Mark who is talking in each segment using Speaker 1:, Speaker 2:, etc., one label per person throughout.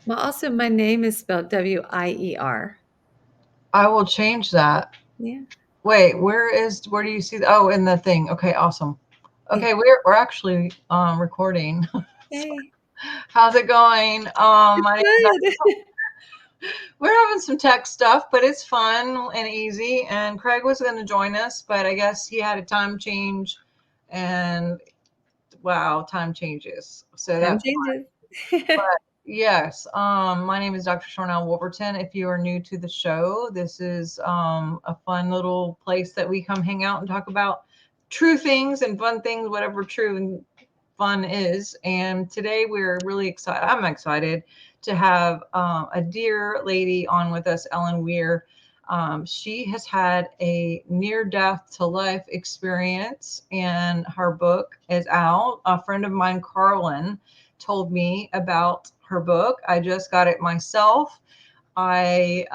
Speaker 1: Well, also, my name is spelled Wier.
Speaker 2: I will change that.
Speaker 1: Yeah.
Speaker 2: Wait, where do you see the, oh, in the thing. Okay, awesome.
Speaker 1: Yeah.
Speaker 2: Okay, we're actually recording.
Speaker 1: Hey,
Speaker 2: How's it going?
Speaker 1: it's
Speaker 2: My name is
Speaker 1: good.
Speaker 2: We're having some tech stuff, but it's fun and easy. And Craig was going to join us, but I guess he had a time change. And wow, time changes. So
Speaker 1: Time
Speaker 2: that's
Speaker 1: changes.
Speaker 2: yes. My name is Dr. Sharnael Wolverton. If you are new to the show, this is a fun little place that we come hang out and talk about true things and fun things, whatever true and fun is. And today we're really excited. I'm excited to have a dear lady on with us, Ellen Weir. She has had a near death to life experience, and her book is out. A friend of mine, Carlin, told me about her book. I just got it myself. I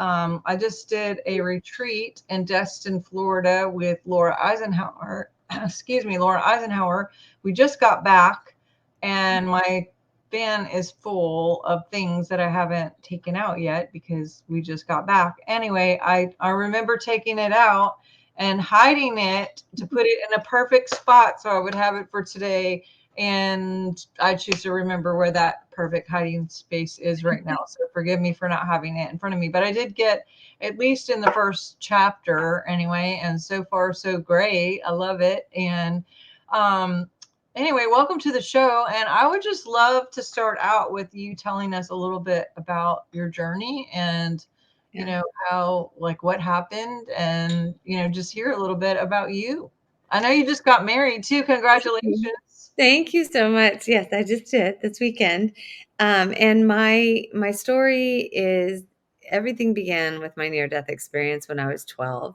Speaker 2: just did a retreat in Destin, Florida with Laura Eisenhower. Excuse me, Laura Eisenhower. We just got back, and my van is full of things that I haven't taken out yet because we just got back. Anyway, I remember taking it out and hiding it to put it in a perfect spot so I would have it for today, and I choose to remember where that perfect hiding space is right now. So forgive me for not having it in front of me, but I did get at least in the first chapter anyway, and so far so great. I love it. And um, anyway, welcome to the show. And I would just love to start out with you telling us a little bit about your journey and you
Speaker 1: Yeah.
Speaker 2: know how like what happened and just hear a little bit about you. I know you just got married too.
Speaker 1: Thank you.
Speaker 2: Congratulations.
Speaker 1: Thank you so much. Yes, I just did this weekend. And my story is everything began with my near death experience when I was 12,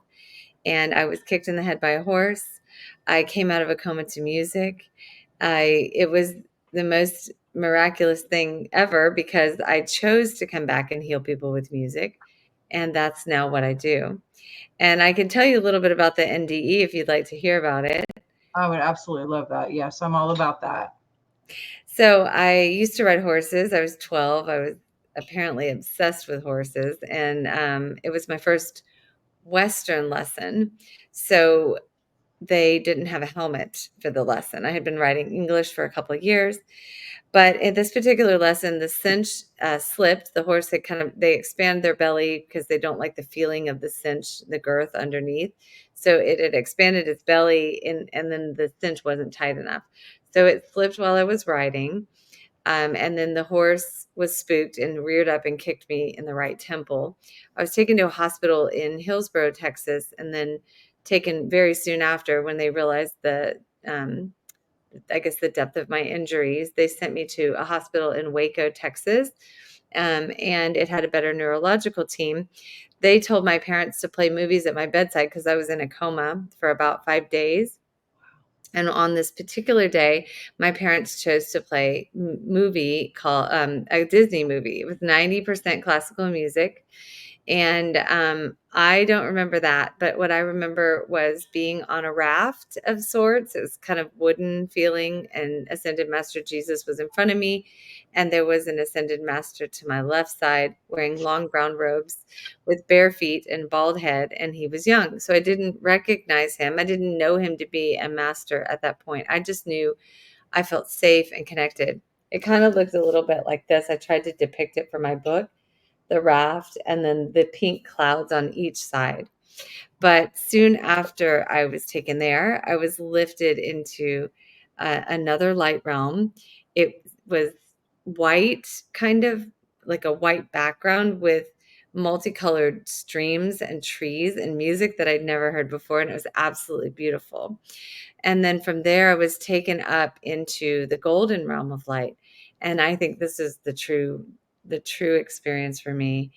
Speaker 1: and I was kicked in the head by a horse. I came out of a coma to music. I It was the most miraculous thing ever because I chose to come back and heal people with music, and that's now what I do. And I can tell you a little bit about the NDE if you'd like to hear about it.
Speaker 2: I would absolutely love that. Yes, I'm all about that.
Speaker 1: So I used to ride horses. I was 12. I was apparently obsessed with horses, and it was my first Western lesson. So they didn't have a helmet for the lesson. I had been writing English for a couple of years, but in this particular lesson, the cinch slipped. The horse had they expand their belly because they don't like the feeling of the cinch, the girth underneath. So it had expanded its belly, and then the cinch wasn't tight enough. So it slipped while I was riding. And then the horse was spooked and reared up and kicked me in the right temple. I was taken to a hospital in Hillsborough, Texas, and then taken very soon after when they realized um, I guess, the depth of my injuries. They sent me to a hospital in Waco, Texas, and it had a better neurological team. They told my parents to play movies at my bedside because I was in a coma for about 5 days. And on this particular day, my parents chose to play movie called a Disney movie. It was 90% classical music. And I don't remember that, but what I remember was being on a raft of sorts. It was kind of wooden feeling, and Ascended Master Jesus was in front of me, and there was an Ascended Master to my left side wearing long brown robes with bare feet and bald head, and he was young. So I didn't recognize him. I didn't know him to be a master at that point. I just knew I felt safe and connected. It kind of looked a little bit like this. I tried to depict it for my book, the raft, and then the pink clouds on each side. But soon after I was taken there, I was lifted into another light realm. It was white, kind of like a white background with multicolored streams and trees and music that I'd never heard before. And it was absolutely beautiful. And then from there, I was taken up into the golden realm of light. And I think this is the true experience for me.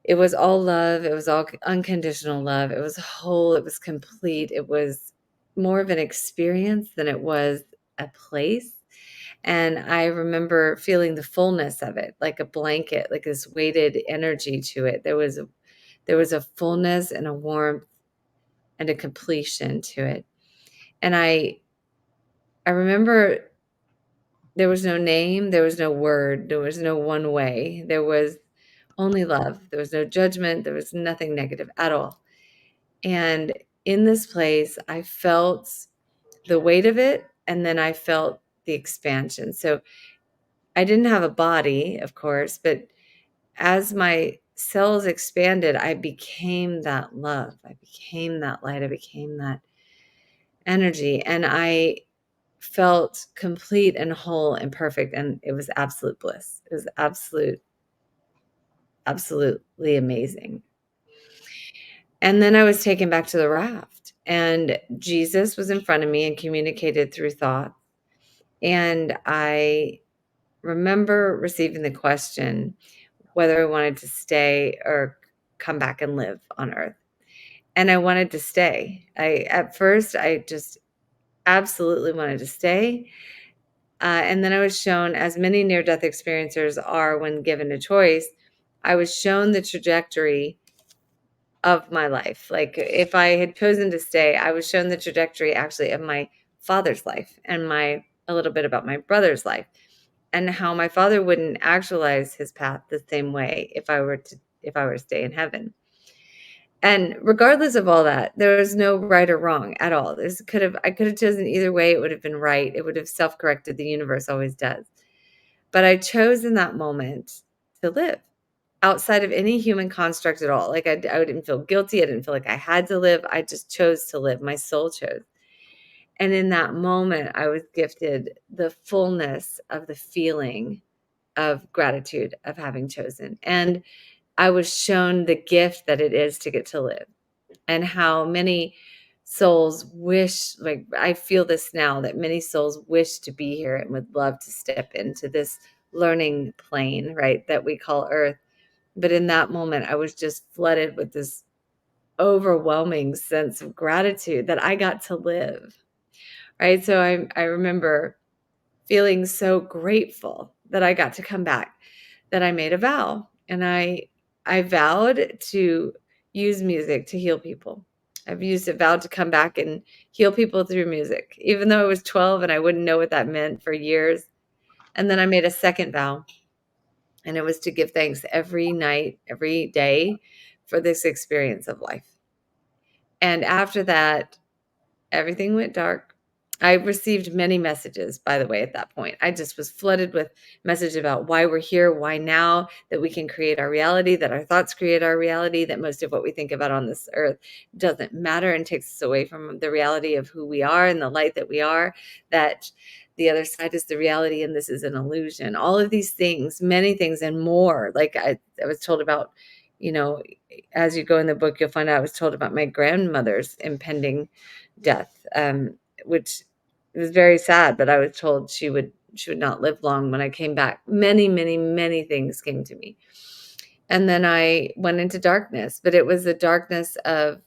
Speaker 1: It was all love, it was all unconditional love, it was whole, it was complete, it was more of an experience than it was a place, and I remember feeling the fullness of it, like a blanket, like this weighted energy to it. There was a fullness and a warmth and a completion to it, and I remember There was no name, there was no word, there was no one way. There was only love. There was no judgment, there was nothing negative at all. And in this place, I felt the weight of it, and then I felt the expansion. So I didn't have a body, of course, but as my cells expanded, I became that love. I became that light. I became that energy. And I felt complete and whole and perfect. And it was absolute bliss. It was absolutely amazing. And then I was taken back to the raft, and Jesus was in front of me and communicated through thought. And I remember receiving the question whether I wanted to stay or come back and live on earth. And I wanted to stay. At first, I just absolutely wanted to stay. And then I was shown, as many near death experiencers are when given a choice, I was shown the trajectory of my life. Like if I had chosen to stay, I was shown the trajectory actually of my father's life and a little bit about my brother's life, and how my father wouldn't actualize his path the same way if I were to stay in heaven. And regardless of all that, there was no right or wrong at all. I could have chosen either way. It would have been right. It would have self-corrected. The universe always does. But I chose in that moment to live outside of any human construct at all. Like I didn't feel guilty. I didn't feel like I had to live. I just chose to live. My soul chose. And in that moment, I was gifted the fullness of the feeling of gratitude of having chosen. And I was shown the gift that it is to get to live, and how many souls wish, like I feel this now, that many souls wish to be here and would love to step into this learning plane, right, that we call Earth. But in that moment, I was just flooded with this overwhelming sense of gratitude that I got to live, right? So I remember feeling so grateful that I got to come back, that I made a vow, and I vowed to use music to heal people. I've used a vow to come back and heal people through music, even though I was 12 and I wouldn't know what that meant for years. And then I made a second vow, and it was to give thanks every night, every day for this experience of life. And after that, everything went dark. I received many messages, by the way, at that point. I just was flooded with messages about why we're here, why now, that we can create our reality, that our thoughts create our reality, that most of what we think about on this earth doesn't matter and takes us away from the reality of who we are and the light that we are, that the other side is the reality and this is an illusion. All of these things, many things and more. Like I was told about, you know, as you go in the book, you'll find out I was told about my grandmother's impending death, which was very sad. But I was told she would not live long when I came back. Many, many, many things came to me, and then I went into darkness. But it was the darkness of,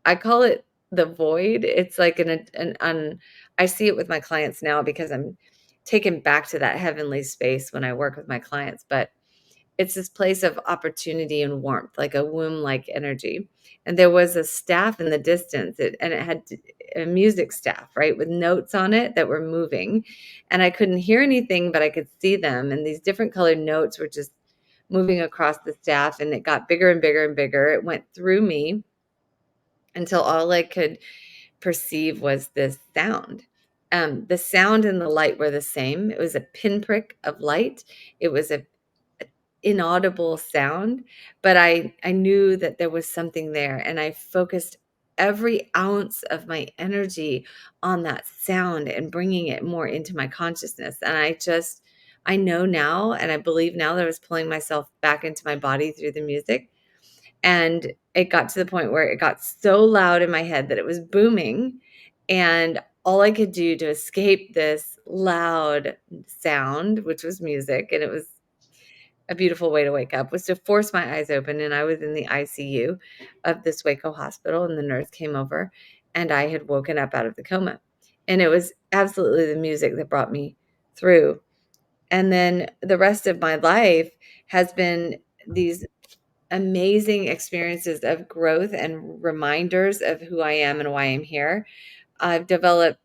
Speaker 1: I call it the void. It's like I see it with my clients now because I'm taken back to that heavenly space when I work with my clients. But it's this place of opportunity and warmth, like a womb-like energy. And there was a staff in the distance, and it had a music staff, right, with notes on it that were moving. And I couldn't hear anything, but I could see them. And these different colored notes were just moving across the staff, and it got bigger and bigger and bigger. It went through me until all I could perceive was this sound. The sound and the light were the same. It was a pinprick of light. It was a inaudible sound, but I knew that there was something there, and I focused every ounce of my energy on that sound and bringing it more into my consciousness. And I know now, and I believe now, that I was pulling myself back into my body through the music. And it got to the point where it got so loud in my head that it was booming, and all I could do to escape this loud sound, which was music, and it was a beautiful way to wake up, was to force my eyes open. And I was in the ICU of this Waco hospital, and the nurse came over, and I had woken up out of the coma. And it was absolutely the music that brought me through. And then the rest of my life has been these amazing experiences of growth and reminders of who I am and why I'm here. I've developed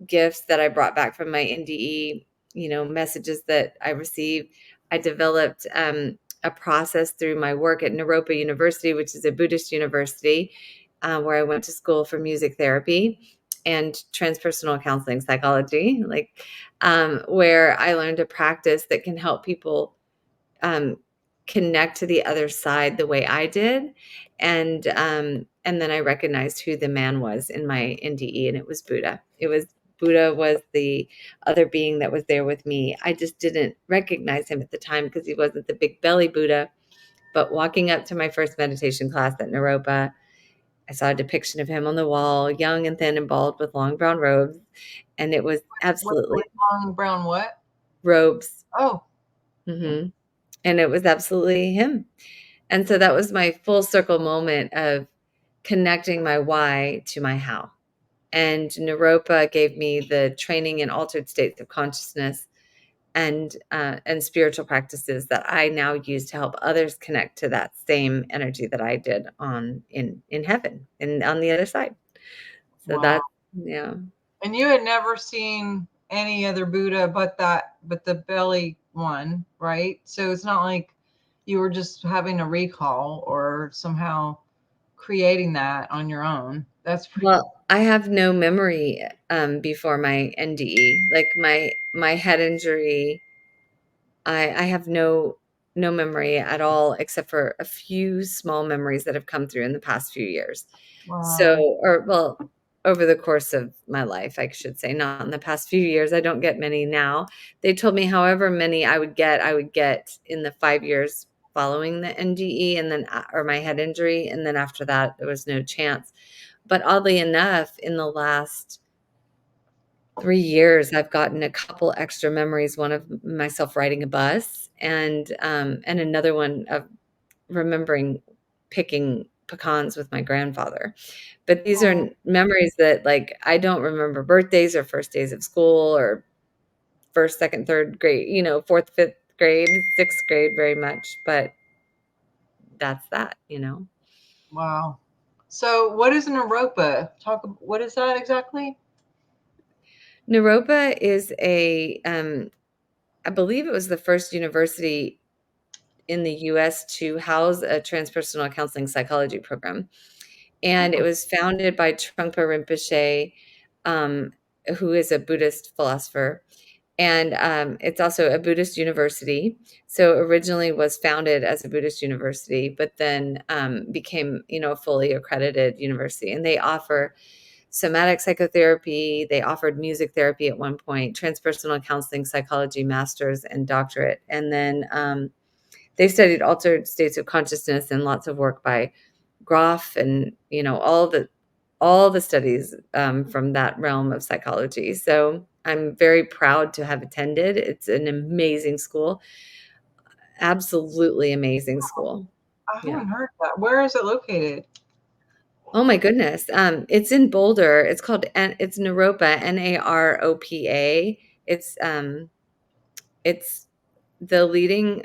Speaker 1: gifts that I brought back from my NDE messages that I received. I developed a process through my work at Naropa University, which is a Buddhist university, where I went to school for music therapy and transpersonal counseling psychology, where I learned a practice that can help people um, connect to the other side the way I did. And then I recognized who the man was in my NDE, and it was Buddha. Buddha was the other being that was there with me. I just didn't recognize him at the time because he wasn't the big belly Buddha. But walking up to my first meditation class at Naropa, I saw a depiction of him on the wall, young and thin and bald with long brown robes. And it was
Speaker 2: What,
Speaker 1: absolutely
Speaker 2: long brown what?
Speaker 1: robes.
Speaker 2: Oh,
Speaker 1: Hmm. And it was absolutely him. And so that was my full circle moment of connecting my why to my how. And Naropa gave me the training in altered states of consciousness and spiritual practices that I now use to help others connect to that same energy that I did on in heaven and on the other side. So
Speaker 2: wow.
Speaker 1: that's yeah.
Speaker 2: And you had never seen any other Buddha but the belly one, right? So it's not like you were just having a recall or somehow creating that on your own. That's pretty.
Speaker 1: Well, I have no memory before my NDE. Like my head injury, I have no memory at all except for a few small memories that have come through in the past few years. So,
Speaker 2: Wow.
Speaker 1: or well, over the course of my life, I should say, not in the past few years. I don't get many now. They told me however many I would get in the 5 years following the NDE and then or my head injury, and then after that there was no chance. But oddly enough, in the last 3 years, I've gotten a couple extra memories, one of myself riding a bus and another one of remembering picking pecans with my grandfather. But these are
Speaker 2: Oh,
Speaker 1: memories that, like, I don't remember birthdays or first days of school or first, second, third grade, 4th, 5th grade, 6th grade very much, but that's that.
Speaker 2: wow. So what is Naropa? What is that exactly?
Speaker 1: Naropa is I believe it was the first university in the US to house a transpersonal counseling psychology program. And it
Speaker 2: Oh,
Speaker 1: was founded by Trungpa Rinpoche, um, who is a Buddhist philosopher. And it's also a Buddhist university. So originally was founded as a Buddhist university, but then became, a fully accredited university. And they offer somatic psychotherapy. They offered music therapy at one point, transpersonal counseling, psychology, masters, and doctorate. And then they studied altered states of consciousness and lots of work by Groff and all the studies from that realm of psychology. So I'm very proud to have attended. It's an amazing school, absolutely amazing school.
Speaker 2: I
Speaker 1: Yeah.
Speaker 2: haven't heard that. Where is it located?
Speaker 1: Oh my goodness. It's in Boulder. It's Naropa, Naropa. It's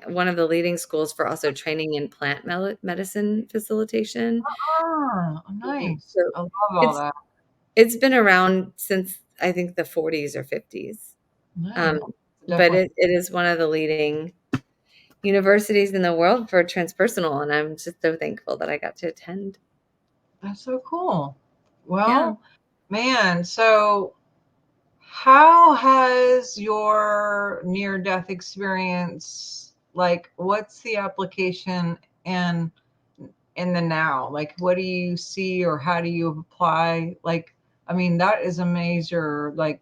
Speaker 1: one of the leading schools for also training in plant medicine facilitation.
Speaker 2: Ah,
Speaker 1: Yeah,
Speaker 2: nice.
Speaker 1: so
Speaker 2: I love all
Speaker 1: it's
Speaker 2: that.
Speaker 1: it's been around since I think the 40s or 50s. Um,
Speaker 2: Nice.
Speaker 1: but
Speaker 2: Definitely.
Speaker 1: it is one of the leading universities in the world for transpersonal, and I'm just so thankful that I got to attend.
Speaker 2: That's so cool.
Speaker 1: Yeah.
Speaker 2: Well, man, so how has your near death experience, like, what's the application in in the now? Like, what do you see or how do you apply? Like, I mean, that is a major, like,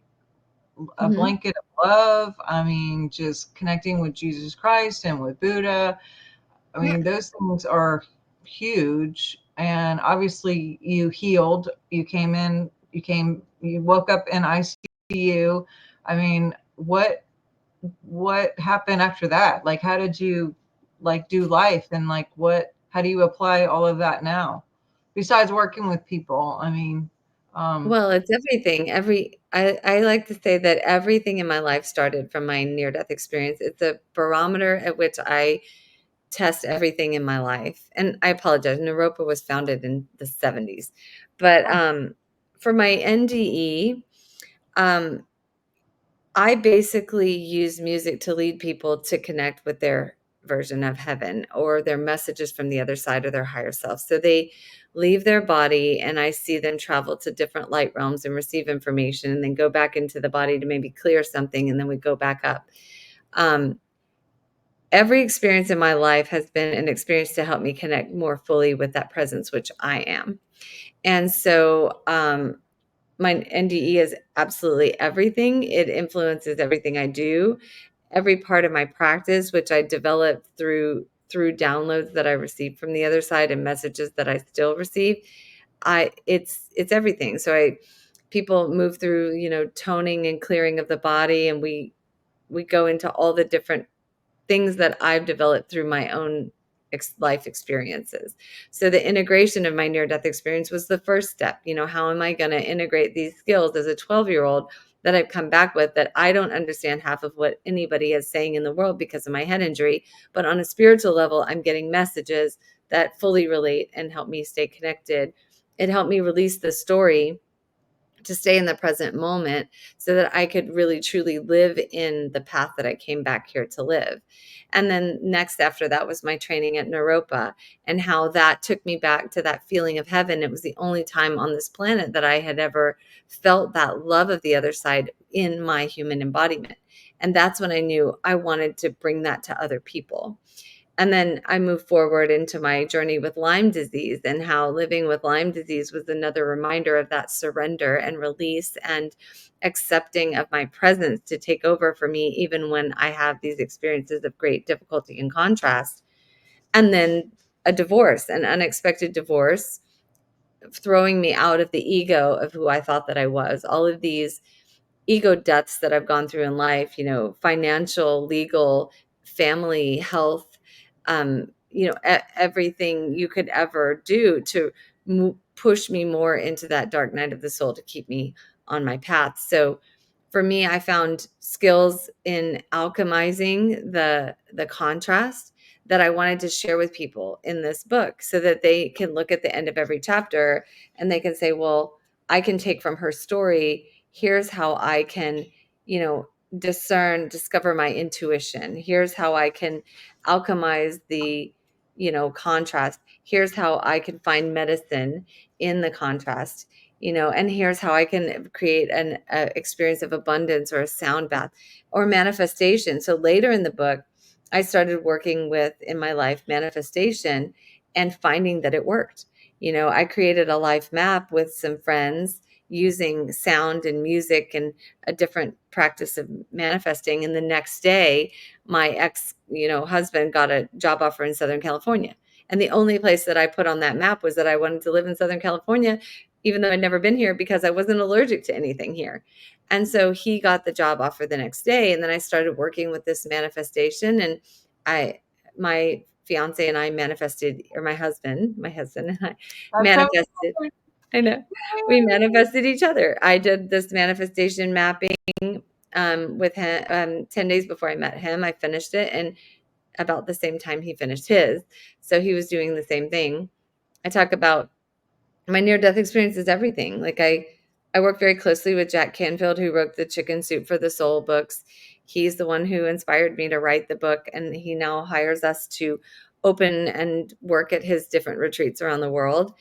Speaker 2: a
Speaker 1: Mhm.
Speaker 2: blanket of love. I mean, just connecting with Jesus Christ and with Buddha. I
Speaker 1: Yeah.
Speaker 2: mean, those things are huge. And obviously, you healed. You woke up in ICU. I mean, what happened after that? Like, how did you like do life and like how do you apply all of that now? Besides working with people, I mean, um,
Speaker 1: Well, it's everything. I like to say that everything in my life started from my near-death experience. It's a barometer at which I test everything in my life. And I apologize, Naropa was founded in the 70s. But for my NDE, um, I basically use music to lead people to connect with their version of heaven or their messages from the other side or their higher self. So they leave their body and I see them travel to different light realms and receive information and then go back into the body to maybe clear something and then we go back up. Um, every experience in my life has been an experience to help me connect more fully with that presence, which I am. And so my NDE is absolutely everything. It influences everything I do, every part of my practice, which I developed through downloads that I received from the other side and messages that I still receive. It's everything. So I people move through, toning and clearing of the body, and we go into all the different things that I've developed through my own life experiences. So the integration of my near death experience was the first step. How am I going to integrate these skills as a 12-year-old that I've come back with that I don't understand half of what anybody is saying in the world because of my head injury, but on a spiritual level, I'm getting messages that fully relate and help me stay connected. It helped me release the story to stay in the present moment so that I could really truly live in the path that I came back here to live. And then next after that was my training at Naropa and how that took me back to that feeling of heaven. It was the only time on this planet that I had ever felt that love of the other side in my human embodiment. And that's when I knew I wanted to bring that to other people. And then I moved forward into my journey with Lyme disease and how living with Lyme disease was another reminder of that surrender and release and accepting of my presence to take over for me, even when I have these experiences of great difficulty and contrast. And then a divorce, an unexpected divorce, throwing me out of the ego of who I thought that I was. All of these ego deaths that I've gone through in life, financial, legal, family, health, everything you could ever do to push me more into that dark night of the soul to keep me on my path. So for me, I found skills in alchemizing the contrast that I wanted to share with people in this book so that they can look at the end of every chapter and they can say, well, I can take from her story, here's how I can, discover my intuition. Here's how I can alchemize the, contrast. Here's how I can find medicine in the contrast, and here's how I can create an experience of abundance or a sound bath or manifestation. So later in the book, I started working with in my life manifestation and finding that it worked. I created a life map with some friends using sound and music and a different practice of manifesting. And the next day, my ex, husband got a job offer in Southern California. And the only place that I put on that map was that I wanted to live in Southern California, even though I'd never been here because I wasn't allergic to anything here. And so he got the job offer the next day. And then I started working with this manifestation. And my fiance and I manifested, or my husband and I
Speaker 2: That's how.
Speaker 1: manifested. I know. We manifested each other. I did this manifestation mapping with him 10 days before I met him. I finished it and about the same time he finished his. So he was doing the same thing. I talk about my near death experience is everything. Like I work very closely with Jack Canfield, who wrote the Chicken Soup for the Soul books. He's the one who inspired me to write the book, and he now hires us to open and work at his different retreats around the world,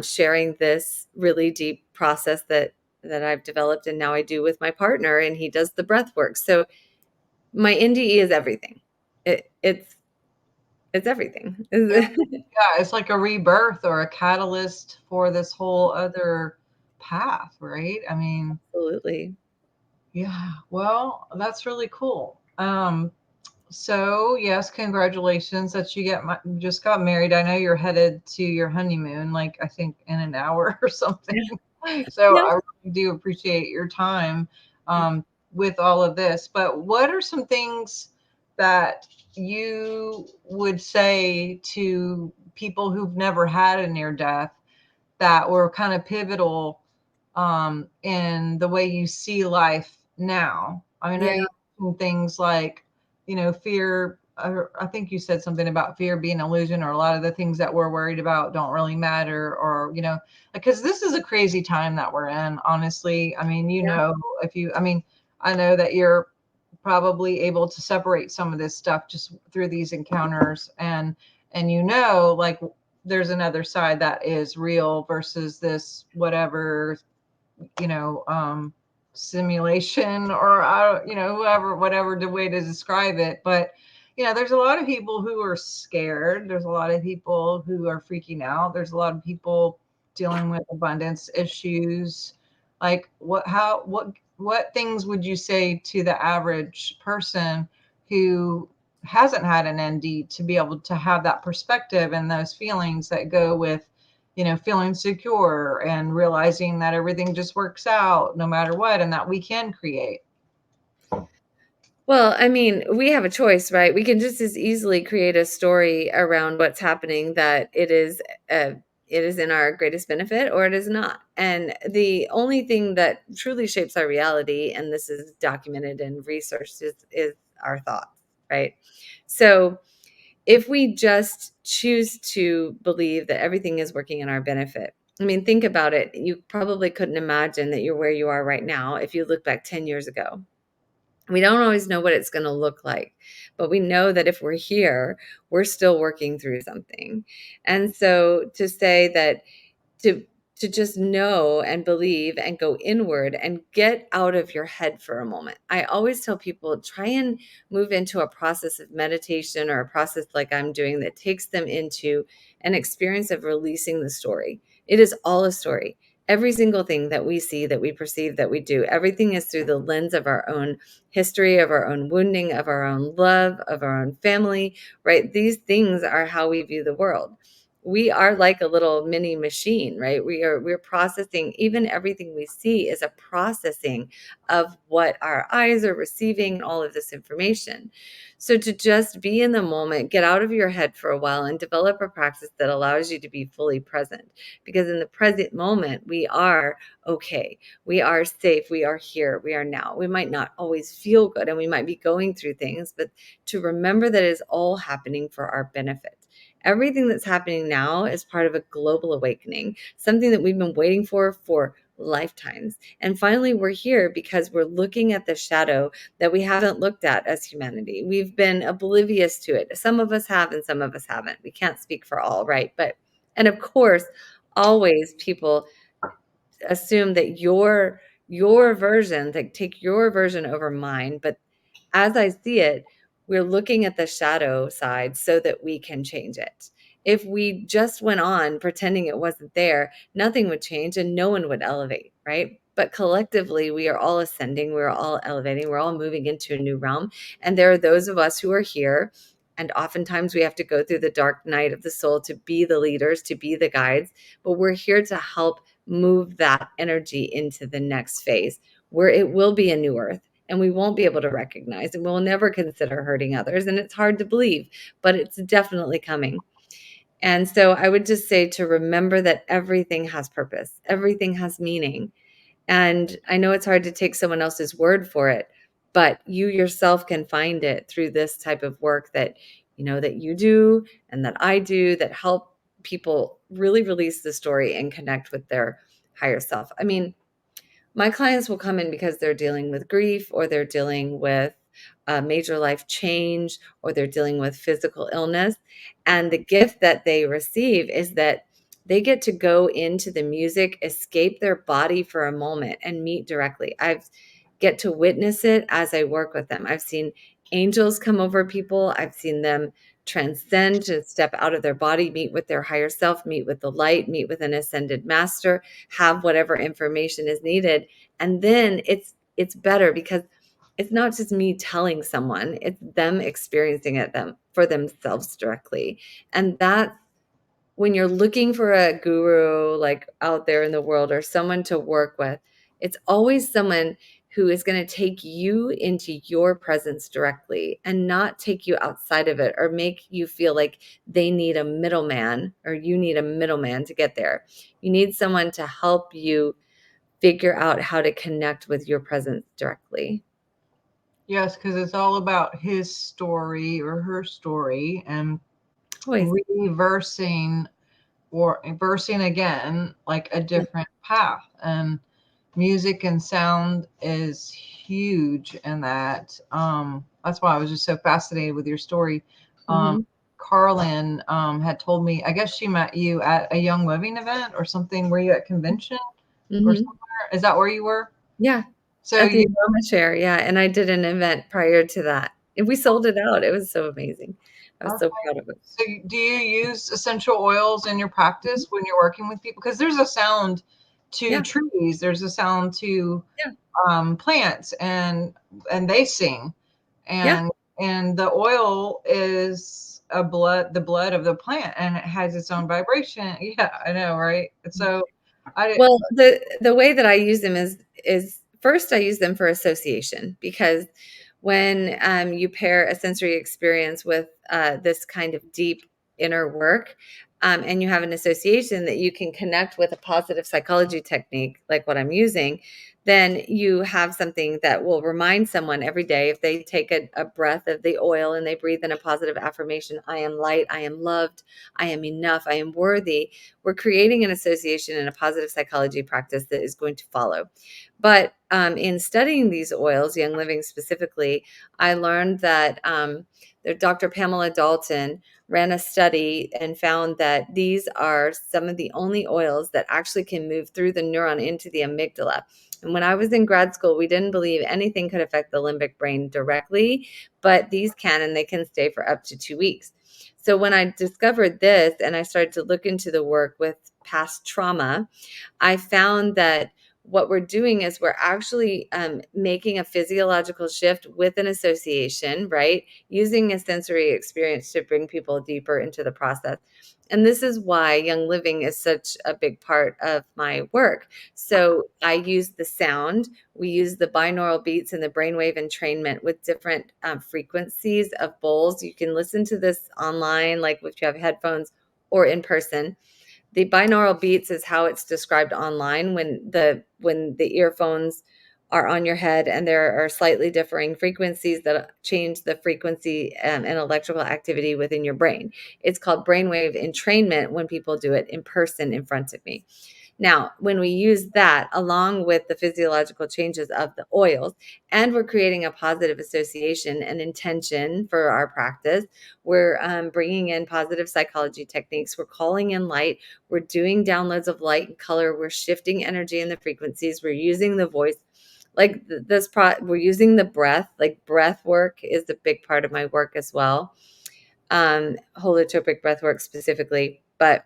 Speaker 1: sharing this really deep process that I've developed, and now I do with my partner, and he does the breath work. So my NDE is everything. It's everything.
Speaker 2: Yeah, it's like a rebirth or a catalyst for this whole other path, right? I mean,
Speaker 1: Absolutely.
Speaker 2: yeah, well, that's really cool. So yes, congratulations that you just got married. I know you're headed to your honeymoon, like I think in an hour or something. So
Speaker 1: Yeah.
Speaker 2: I really do appreciate your time with all of this. But what are some things that you would say to people who've never had a near death that were kind of pivotal in the way you see life now? I mean, I know
Speaker 1: Yeah.
Speaker 2: you mentioned things like, fear. I think you said something about fear being an illusion, or a lot of the things that we're worried about don't really matter, or, because this is a crazy time that we're in, honestly. I mean,
Speaker 1: Yeah.
Speaker 2: if you, I mean, I know that you're probably able to separate some of this stuff just through these encounters. And like there's another side that is real versus this whatever, you know, simulation, or whoever, whatever the way to describe it. But there's a lot of people who are scared. There's a lot of people who are freaking out. There's a lot of people dealing with abundance issues. Like what things would you say to the average person who hasn't had an ND to be able to have that perspective and those feelings that go with feeling secure and realizing that everything just works out no matter what, and that we can create?
Speaker 1: Well, I mean, we have a choice, right? We can just as easily create a story around what's happening that uh, it is in our greatest benefit or it is not. And the only thing that truly shapes our reality, and this is documented and researched, is our thoughts, right? So if we just choose to believe that everything is working in our benefit, I mean, think about it. You probably couldn't imagine that you're where you are right now if you look back 10 years ago. We don't always know what it's going to look like, but we know that if we're here, we're still working through something. And so to say that to to just know and believe and go inward and get out of your head for a moment. I always tell people try and move into a process of meditation or a process like I'm doing that takes them into an experience of releasing the story. It is all a story. Every single thing that we see, that we perceive, that we do, everything is through the lens of our own history, of our own wounding, of our own love, of our own family, right? These things are how we view the world. We are like a little mini machine, right? We're processing. Even everything we see is a processing of what our eyes are receiving, all of this information. So to just be in the moment, get out of your head for a while and develop a practice that allows you to be fully present, because in the present moment we are okay, we are safe, we are here, we are now. We might not always feel good and we might be going through things, but to remember that it is all happening for our benefit. Everything that's happening now is part of a global awakening, something that we've been waiting for lifetimes. And finally, we're here because we're looking at the shadow that we haven't looked at as humanity. We've been oblivious to it. Some of us have and some of us haven't. We can't speak for all, right? And of course, always people assume that your version, like take your version over mine, but as I see it, we're looking at the shadow side so that we can change it. If we just went on pretending it wasn't there, nothing would change and no one would elevate, right? But collectively, we are all ascending, we're all elevating, we're all moving into a new realm. And there are those of us who are here. And oftentimes we have to go through the dark night of the soul to be the leaders, to be the guides. But we're here to help move that energy into the next phase where it will be a new earth and we won't be able to recognize and we'll never consider hurting others. And it's hard to believe, but it's definitely coming. And so I would just say to remember that everything has purpose, everything has meaning. And I know it's hard to take someone else's word for it, but you yourself can find it through this type of work that that you do and that I do, that help people really release the story and connect with their higher self. I mean, my clients will come in because they're dealing with grief or they're dealing with a major life change or they're dealing with physical illness. And the gift that they receive is that they get to go into the music, escape their body for a moment and meet directly. I've get to witness it as I work with them. I've seen angels come over people. I've seen them transcend to step out of their body, meet with their higher self, meet with the light, meet with an ascended master, have whatever information is needed. And then it's better because it's not just me telling someone, it's them experiencing it them for themselves directly. And that when you're looking for a guru like out there in the world or someone to work with, it's always someone who is going to take you into your presence directly and not take you outside of it or make you feel like they need a middleman or you need a middleman to get there. You need someone to help you figure out how to connect with your presence directly.
Speaker 2: Yes, because it's all about his story or her story, and
Speaker 1: Always.
Speaker 2: reversing or versing again like a different path. And music and sound is huge in that. That's why I was just so fascinated with your story. Um,
Speaker 1: Hmm.
Speaker 2: Carlin had told me, I guess she met you at a Young Living event or something. Were you at convention or
Speaker 1: Hmm.
Speaker 2: somewhere? Is that where you were?
Speaker 1: Yeah,
Speaker 2: So
Speaker 1: at the
Speaker 2: you,
Speaker 1: Aroma Share, yeah, and I did an event prior to that, and we sold it out. It was so amazing. I was so
Speaker 2: okay.
Speaker 1: proud of it.
Speaker 2: So do you use essential oils in your
Speaker 1: Mhm.
Speaker 2: practice when you're working with people? Because there's a sound to
Speaker 1: Yeah,
Speaker 2: trees, there's a sound to
Speaker 1: yeah,
Speaker 2: plants, and they sing,
Speaker 1: yeah.
Speaker 2: and the oil is the blood of the plant, and it has its own vibration. Yeah, I know, right? So I
Speaker 1: Well, the way that I use them is first I use them for association because when you pair a sensory experience with this kind of deep inner work, and you have an association that you can connect with a positive psychology technique like what I'm using, then you have something that will remind someone every day if they take a breath of the oil and they breathe in a positive affirmation: I am light, I am loved, I am enough, I am worthy. We're creating an association and a positive psychology practice that is going to follow. But in studying these oils, Young Living specifically, I learned that Dr. Pamela Dalton ran a study and found that these are some of the only oils that actually can move through the neuron into the amygdala. And when I was in grad school, we didn't believe anything could affect the limbic brain directly, but these can, and they can stay for up to 2 weeks. So when I discovered this and I started to look into the work with past trauma, I found that what we're doing is we're actually making a physiological shift with an association, right? Using a sensory experience to bring people deeper into the process. And this is why Young Living is such a big part of my work. So I use the sound, we use the binaural beats and the brainwave entrainment with different frequencies of bowls. You can listen to this online, like if you have headphones or in person. The binaural beats is how it's described online when the earphones are on your head and there are slightly differing frequencies that change the frequency and electrical activity within your brain. It's called brainwave entrainment when people do it in person in front of me. Now, when we use that along with the physiological changes of the oils, and we're creating a positive association and intention for our practice, we're bringing in positive psychology techniques, we're calling in light, we're doing downloads of light and color, we're shifting energy and the frequencies, we're using the voice. Like we're using the breath. Like breath work is a big part of my work as well. Holotropic breath work specifically, but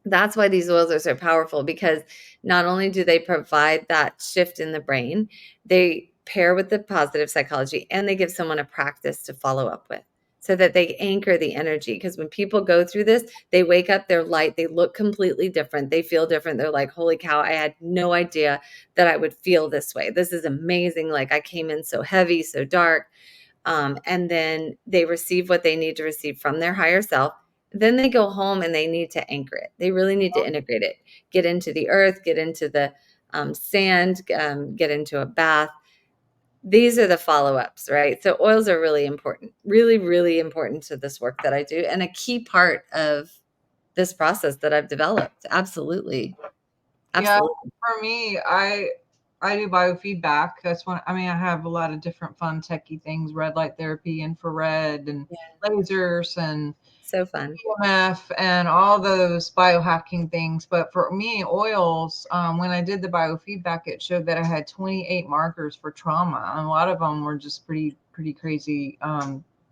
Speaker 1: that's why these oils are so powerful because not only do they provide that shift in the brain, they pair with the positive psychology and they give someone a practice to follow up with so that they anchor the energy. Because when people go through this, they wake up, they're light, they look completely different, they feel different. They're like, holy cow, I had no idea that I would feel this way. This is amazing. Like I came in so heavy, so dark, and then they receive what they need to receive from their higher self. Then they go home and they need to anchor it. They really need to integrate it, get into the earth, get into the sand, get into a bath. These are the follow ups, right? So, oils are really important, really, really important to this work that I do, and a key part of this process that I've developed. Absolutely.
Speaker 2: Yeah,
Speaker 1: Absolutely.
Speaker 2: for me, I do biofeedback. That's when I mean I have a lot of different fun techie things, red light therapy, infrared, and
Speaker 1: Yeah.
Speaker 2: lasers, and
Speaker 1: So fun.
Speaker 2: EMF, and all those biohacking things. But for me, oils, when I did the biofeedback, it showed that I had 28 markers for trauma, and a lot of them were just pretty crazy,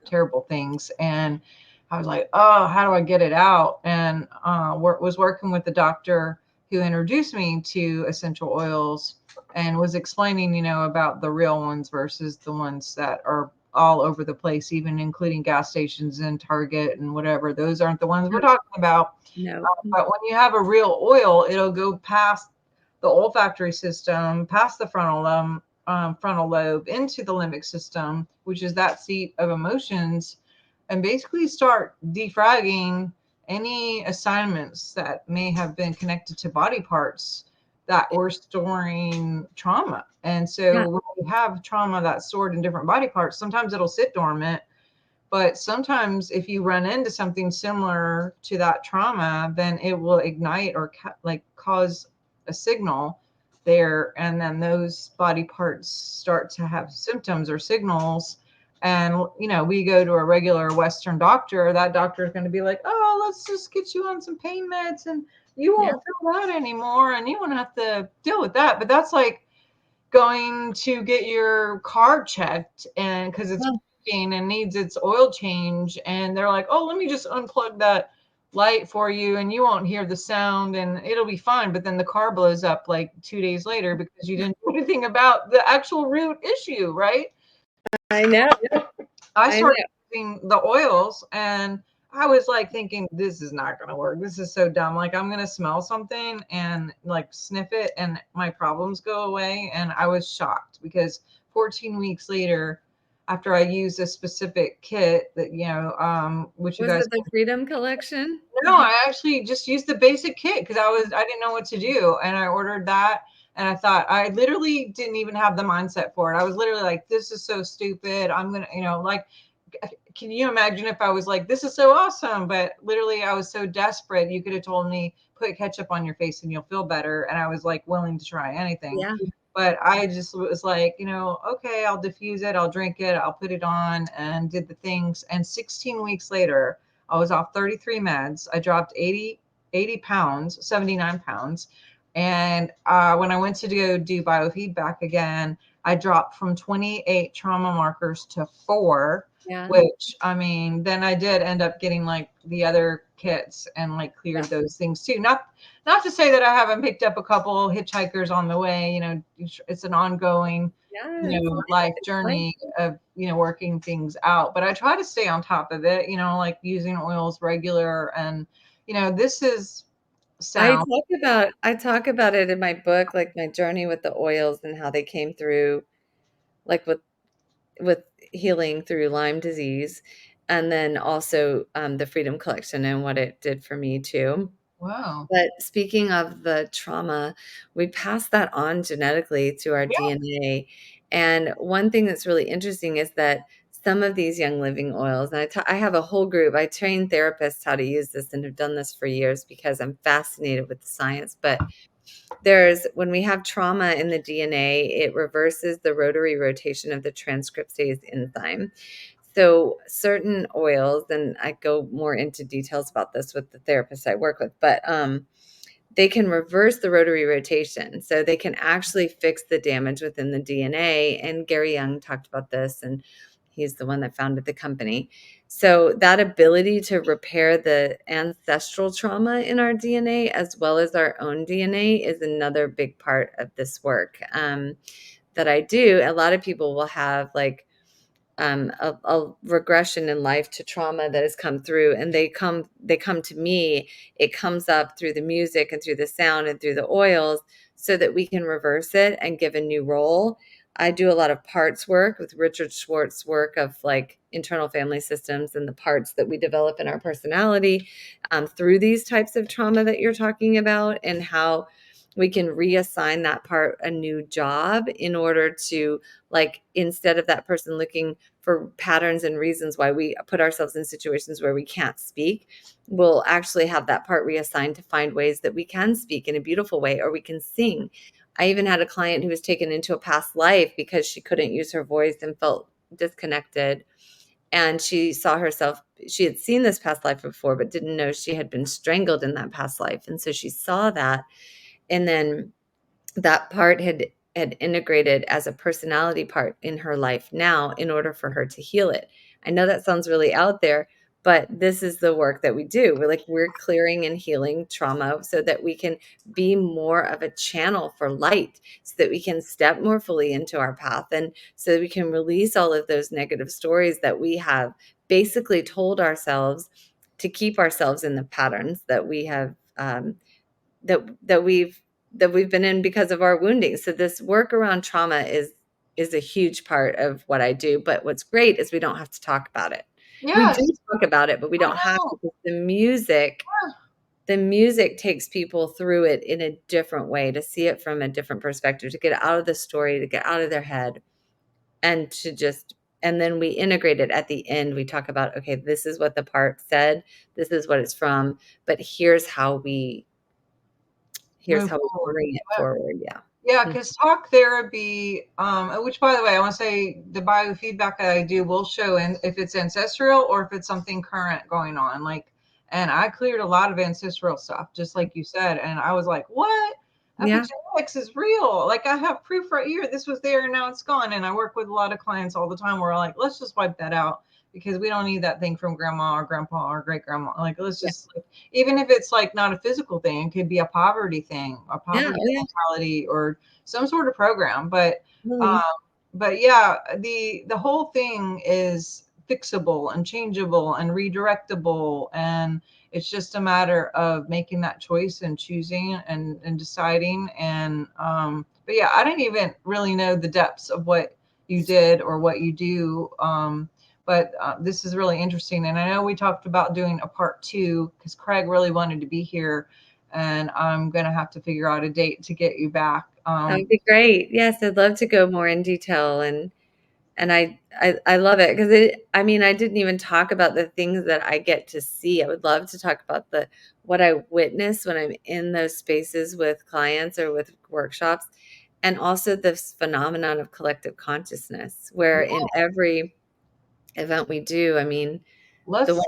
Speaker 2: terrible things. And I was like, oh, how do I get it out? And was working with the doctor who introduced me to essential oils and was explaining, about the real ones versus the ones that are all over the place, even including gas stations and Target and whatever. Those aren't the ones we're
Speaker 1: No,
Speaker 2: talking about.
Speaker 1: no.
Speaker 2: But when you have a real oil, it'll go past the olfactory system, past the frontal lobe into the limbic system, which is that seat of emotions, and basically start defragging any assignments that may have been connected to body parts that were storing trauma. And
Speaker 1: Yeah.
Speaker 2: so when you have trauma that's stored in different body parts, sometimes it'll sit dormant, but sometimes if you run into something similar to that trauma, then it will ignite or like cause a signal there, and then those body parts start to have symptoms or signals. And we go to a regular Western doctor, that doctor is going to be like, oh, let's just get you on some pain meds and you
Speaker 1: Yeah.
Speaker 2: won't feel that anymore and you won't have to deal with that. But that's like going to get your car checked, and because it's
Speaker 1: Well,
Speaker 2: breaking and needs its oil change, and they're like, oh, let me just unplug that light for you and you won't hear the sound and it'll be fine. But then the car blows up like 2 days later because you didn't do anything about the actual root issue, right?
Speaker 1: I know.
Speaker 2: I
Speaker 1: I
Speaker 2: started
Speaker 1: know.
Speaker 2: using the oils, and I was like thinking, this is not going to work. This is so dumb. Like, I'm going to smell something and like sniff it and my problems go away. And I was shocked because 14 weeks later, after I used a specific kit that, which you
Speaker 1: Was
Speaker 2: guys,
Speaker 1: it the Freedom Collection?
Speaker 2: no, I actually just used the basic kit because I didn't know what to do. And I ordered that. And I thought, I literally didn't even have the mindset for it. I was literally like, this is so stupid. I'm going to, like, can you imagine if I was like, this is so awesome? But literally, I was so desperate. You could have told me, put ketchup on your face and you'll feel better. And I was like willing to try anything.
Speaker 1: Yeah.
Speaker 2: But I just was like, okay, I'll diffuse it, I'll drink it, I'll put it on, and did the things. And 16 weeks later, I was off 33 meds. I dropped 80 pounds, 79 pounds. And when I went to go do biofeedback again, I dropped from 28 trauma markers to 4,
Speaker 1: Yeah.
Speaker 2: which I mean, then I did end up getting like the other kits and like
Speaker 1: Yeah.
Speaker 2: cleared those things too. Not to say that I haven't picked up a couple hitchhikers on the way. It's an ongoing,
Speaker 1: Yeah. It's
Speaker 2: life
Speaker 1: life.
Speaker 2: journey of, working things out. But I try to stay on top of it, like using oils regular. And, this is sound.
Speaker 1: I talk about it in my book, like my journey with the oils and how they came through, like with healing through Lyme disease, and then also the Freedom Collection and what it did for me too.
Speaker 2: Wow.
Speaker 1: But speaking of the trauma, we pass that on genetically to our
Speaker 2: Yeah.
Speaker 1: DNA. And one thing that's really interesting is that some of these young living oils, and I have a whole group, I train therapists how to use this and have done this for years because I'm fascinated with the science. But when we have trauma in the DNA, it reverses the rotary rotation of the transcriptase enzyme. So certain oils, and I go more into details about this with the therapists I work with, but they can reverse the rotary rotation. So they can actually fix the damage within the DNA. And Gary Young talked about this, and he's the one that founded the company. So that ability to repair the ancestral trauma in our DNA as well as our own DNA is another big part of this work that I do. A lot of people will have like a regression in life to trauma that has come through, and they come to me. It comes up through the music and through the sound and through the oils so that we can reverse it and give a new role. I do a lot of parts work with Richard Schwartz's work of like internal family systems and the parts that we develop in our personality through these types of trauma that you're talking about, and how we can reassign that part a new job in order to, like, instead of that person looking for patterns and reasons why we put ourselves in situations where we can't speak, we'll actually have that part reassigned to find ways that we can speak in a beautiful way, or we can sing. I even had a client who was taken into a past life because she couldn't use her voice and felt disconnected. And she had seen this past life before, but didn't know she had been strangled in that past life. And so she saw that. And then that part had integrated as a personality part in her life now in order for her to heal it. I know that sounds really out there, but this is the work that we do. We're clearing and healing trauma so that we can be more of a channel for light, so that we can step more fully into our path, and so that we can release all of those negative stories that we have basically told ourselves to keep ourselves in the patterns that we have that we've been in because of our wounding. So this work around trauma is a huge part of what I do. But what's great is we don't have to talk about it. We do
Speaker 2: Yes.
Speaker 1: talk about it, but we
Speaker 2: I
Speaker 1: don't have
Speaker 2: know.
Speaker 1: to, because the music takes people through it in a different way, to see it from a different perspective, to get out of the story, to get out of their head, and to just, and then we integrate it at the end. We talk about, okay, this is what the part said, this is what it's from, but here's how we
Speaker 2: Move
Speaker 1: bring
Speaker 2: forward.
Speaker 1: it forward. Yeah.
Speaker 2: Yeah,
Speaker 1: Mm.
Speaker 2: because talk therapy, which by the way, I want to say the biofeedback that I do will show in if it's ancestral or if it's something current going on. Like, and I cleared a lot of ancestral stuff, just like you said. And I was like, what?
Speaker 1: Yeah.
Speaker 2: Epigenetics is real. Like, I have proof right here. This was there and now it's gone. And I work with a lot of clients all the time where I'm like, let's just wipe that out because we don't need that thing from grandma or grandpa or great grandma. Like, let's
Speaker 1: Yeah.
Speaker 2: just, like, even if it's like not a physical thing, it could be a poverty thing, a
Speaker 1: Yeah.
Speaker 2: poverty
Speaker 1: Oh, yeah.
Speaker 2: mentality, or some sort of program. Um,
Speaker 1: Really.
Speaker 2: but yeah, the whole thing is fixable and changeable and redirectable, and it's just a matter of making that choice and choosing and deciding. And but yeah, I didn't even really know the depths of what you did or what you do. But this is really interesting, and I know we talked about doing a part two because Craig really wanted to be here, and I'm gonna have to figure out a date to get you back.
Speaker 1: That would be great. Yes, I'd love to go more in detail, and I love it because I mean, I didn't even talk about the things that I get to see. I would love to talk about the what I witness when I'm in those spaces with clients or with workshops, and also this phenomenon of collective consciousness, where
Speaker 2: Yeah,
Speaker 1: in every event we do, I mean, the one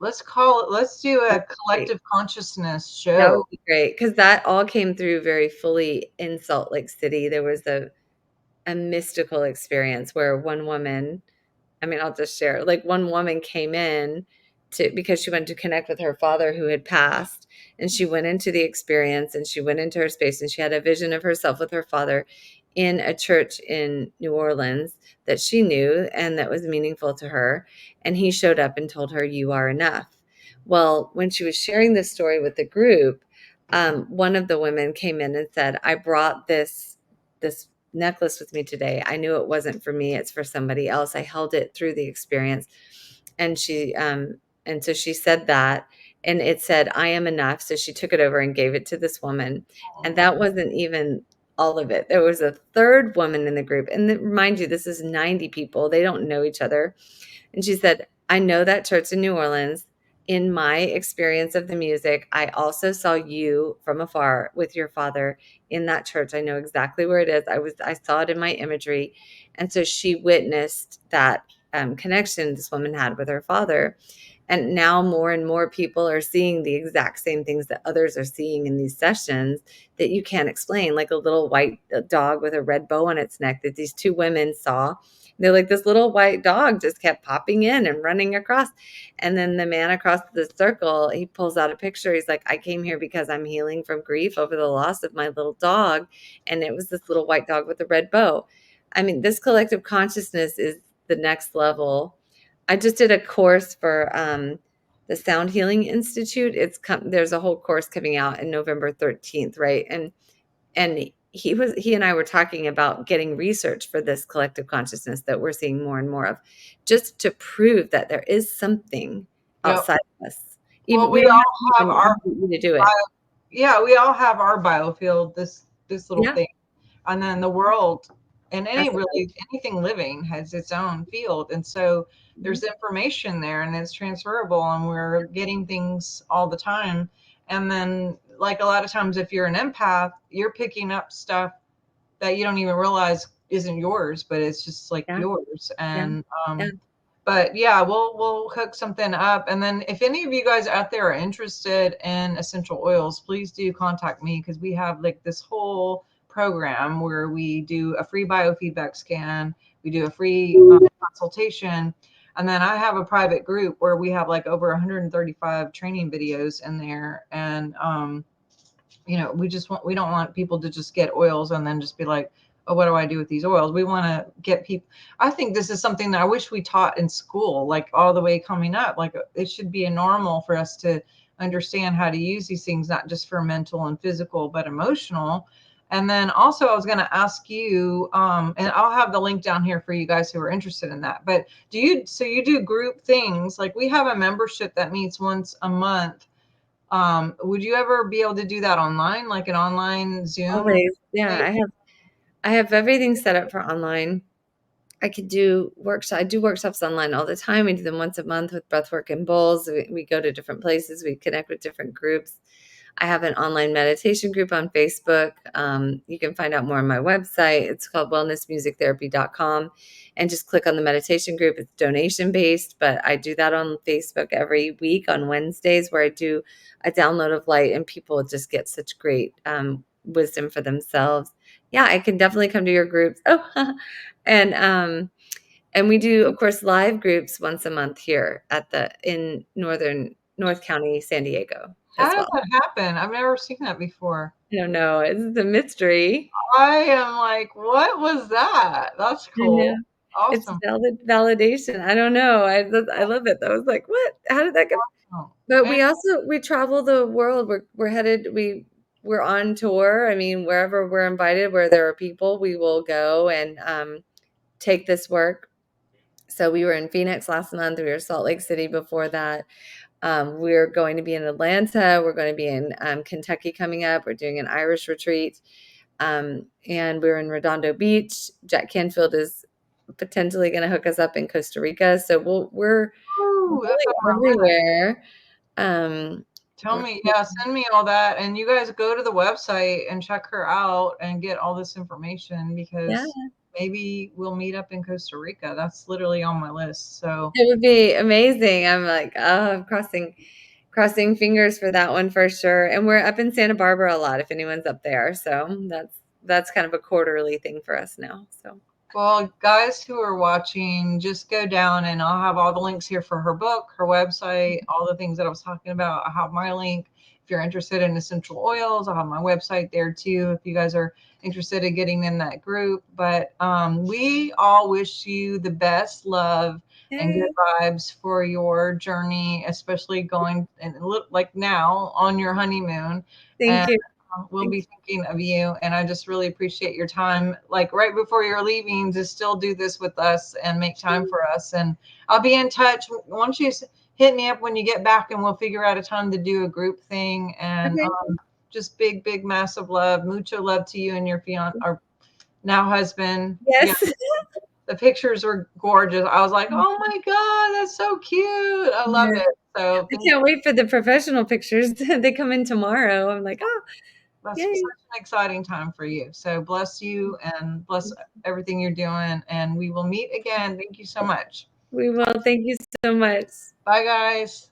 Speaker 2: let's do a
Speaker 1: that's great.
Speaker 2: collective consciousness
Speaker 1: That would
Speaker 2: show.
Speaker 1: be great because that all came through very fully in Salt Lake City. There was a mystical experience where one woman, I mean, I'll just share, like one woman came in to because she went to connect with her father who had passed, and she went into the experience and she went into her space and she had a vision of herself with her father in a church in New Orleans that she knew and that was meaningful to her, and he showed up and told her, "You are enough." Well, when she was sharing this story with the group, one of the women came in and said, "I brought this necklace with me today. I knew it wasn't for me, it's for somebody else. I held it through the experience." And and so she said that, and it said, "I am enough." So she took it over and gave it to this woman. And that wasn't even all of it. There was a third woman in the group. And mind you, this is 90 people. They don't know each other. And she said, "I know that church in New Orleans. In my experience of the music, I also saw you from afar with your father in that church. I know exactly where it is. I saw it in my imagery." And so she witnessed that connection this woman had with her father. And now more and more people are seeing the exact same things that others are seeing in these sessions that you can't explain, like a little white dog with a red bow on its neck that these two women saw. They're like, this little white dog just kept popping in and running across. And then the man across the circle, he pulls out a picture. He's like, "I came here because I'm healing from grief over the loss of my little dog." And it was this little white dog with a red bow. I mean, this collective consciousness is the next level. I just did a course for the Sound Healing Institute. There's a whole course coming out in November 13th, right? And he and I were talking about getting research for this collective consciousness that we're seeing more and more of, just to prove that there is something
Speaker 2: Yep.
Speaker 1: outside of us. Even
Speaker 2: Well,
Speaker 1: we
Speaker 2: we
Speaker 1: don't
Speaker 2: all
Speaker 1: have to
Speaker 2: have
Speaker 1: even
Speaker 2: our
Speaker 1: need to do it.
Speaker 2: bio, yeah, we all have our biofield, this little
Speaker 1: Yeah,
Speaker 2: thing. And then the world and
Speaker 1: absolutely.
Speaker 2: anything living has its own field. And so
Speaker 1: Mhm.
Speaker 2: there's information there and it's transferable and we're getting things all the time. And then like a lot of times if you're an empath, you're picking up stuff that you don't even realize isn't yours, but it's just like
Speaker 1: Yeah,
Speaker 2: yours.
Speaker 1: yeah,
Speaker 2: And
Speaker 1: yeah.
Speaker 2: but yeah, we'll hook something up. And then if any of you guys out there are interested in essential oils, please do contact me because we have like this whole program where we do a free biofeedback scan, we do a free consultation, and then I have a private group where we have like over 135 training videos in there. And we don't want people to just get oils and then just be like, oh, what do I do with these oils? We want to get people. I think this is something that I wish we taught in school, like all the way coming up. Like it should be a normal for us to understand how to use these things, not just for mental and physical, but emotional. And then also, I was going to ask you, and I'll have the link down here for you guys who are interested in that. But so you do group things? Like we have a membership that meets once a month. Would you ever be able to do that online, like an online Zoom
Speaker 1: Always. Yeah,
Speaker 2: thing?
Speaker 1: I have everything set up for online. I could do workshops. I do workshops online all the time. We do them once a month with breathwork and bowls. We go to different places. We connect with different groups. I have an online meditation group on Facebook. You can find out more on my website. It's called wellnessmusictherapy.com. And just click on the meditation group. It's donation based, but I do that on Facebook every week on Wednesdays, where I do a download of light, and people just get such great wisdom for themselves. Yeah, I can definitely come to your groups. Oh, and and we do, of course, live groups once a month here at the in North County, San Diego
Speaker 2: How
Speaker 1: as
Speaker 2: does
Speaker 1: well.
Speaker 2: that happen? I've never seen that before.
Speaker 1: I don't know. It's a mystery.
Speaker 2: I am like, what was that? That's
Speaker 1: I know.
Speaker 2: cool.
Speaker 1: It's
Speaker 2: Awesome.
Speaker 1: validation. I don't know. I love it. I was like, what? How did that go?
Speaker 2: Oh,
Speaker 1: But
Speaker 2: and
Speaker 1: we travel the world. We're headed. We're on tour. I mean, wherever we're invited, where there are people, we will go and take this work. So we were in Phoenix last month. We were in Salt Lake City before that. We're going to be in Atlanta. We're going to be in Kentucky coming up. We're doing an Irish retreat. And we're in Redondo Beach. Jack Canfield is potentially going to hook us up in Costa Rica. So we're
Speaker 2: ooh, that's
Speaker 1: really
Speaker 2: on my list.
Speaker 1: everywhere. Um,
Speaker 2: Tell
Speaker 1: we're,
Speaker 2: me, yeah, send me all that. And you guys go to the website and check her out and get all this information
Speaker 1: yeah,
Speaker 2: because maybe we'll meet up in Costa Rica. That's literally on my list. So,
Speaker 1: it would be amazing. I'm like, oh, I'm crossing fingers for that one for sure. And we're up in Santa Barbara a lot if anyone's up there. So that's kind of a quarterly thing for us now. So
Speaker 2: well, guys who are watching, just go down and I'll have all the links here for her book, her website, all the things that I was talking about. I have my link. If you're interested in essential oils, I'll have my website there too. If you guys are interested in getting in that group, but we all wish you the best love and good
Speaker 1: yay.
Speaker 2: vibes for your journey, especially going and look like now on your honeymoon.
Speaker 1: Thank
Speaker 2: And
Speaker 1: you.
Speaker 2: we'll
Speaker 1: Thank
Speaker 2: be thinking of you. And I just really appreciate your time, like right before you're leaving, to still do this with us and make time
Speaker 1: you.
Speaker 2: for us. And I'll be in touch once you hit me up when you get back, and we'll figure out a time to do a group thing. And
Speaker 1: Okay.
Speaker 2: just big, big, massive love, mucho love to you and your fiance, or now husband. Yeah,
Speaker 1: Yes.
Speaker 2: the pictures were gorgeous. I was like, oh my God, that's so cute. I love
Speaker 1: Yeah.
Speaker 2: it. So
Speaker 1: I
Speaker 2: thank
Speaker 1: can't wait for the professional pictures. They come in tomorrow. I'm like, oh,
Speaker 2: That's such
Speaker 1: yay.
Speaker 2: an exciting time for you. So bless you and bless everything you're doing. And we will meet again. Thank you so much.
Speaker 1: We will. Thank you so much.
Speaker 2: Bye, guys.